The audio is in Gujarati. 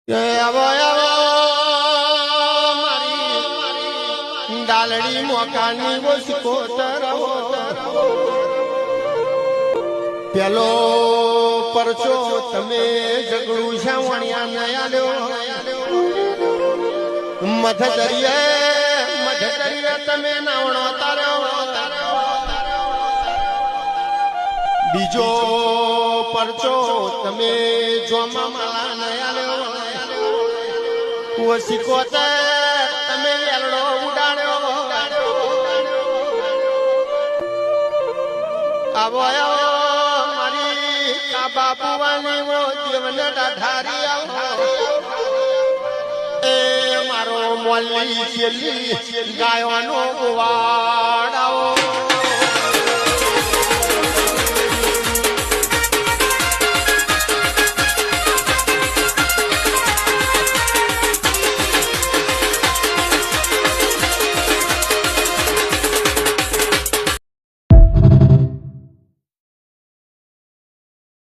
આવો આવો મારી ડાલડી મોકાની વસકો તરવો પેલો પરચો તમે જગડું શાવણિયા નયા લ્યો મધદરિયે તમે નાવણો તાર્યો બીજો પરચો તમે જોમા માલા નયા લ્યો વસીકો તમે વેલડો ઉડાડ્યો આવો મારી કા બાપુવાની જીવન ધારી આવો એ મારો મોલી છેલી ગાયોનો વાડાઓ